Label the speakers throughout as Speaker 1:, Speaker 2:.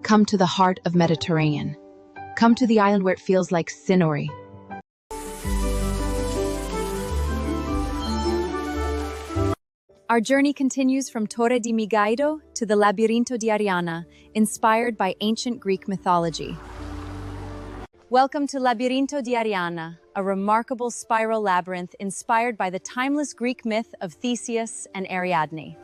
Speaker 1: Come to the heart of Mediterranean. Come to the island where it feels like Sinori.
Speaker 2: Our journey continues from Torre di Migaido to the Labirinto di Ariana, inspired by ancient Greek mythology. Welcome to Labirinto di Ariana, a remarkable spiral labyrinth inspired by the timeless Greek myth of Theseus and Ariadne.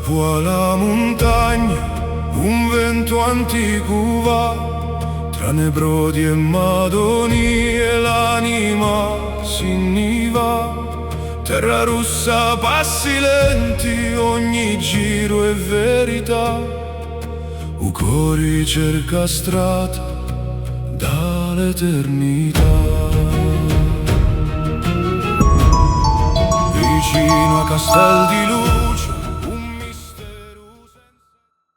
Speaker 3: Capo alla montagna, un vento antico va, tra nebrodi e madoni e l'anima si inniva. Terra rossa, passi lenti, ogni giro è verità. Un cuore cerca strada dall'eternità. Vicino a Castel di Lu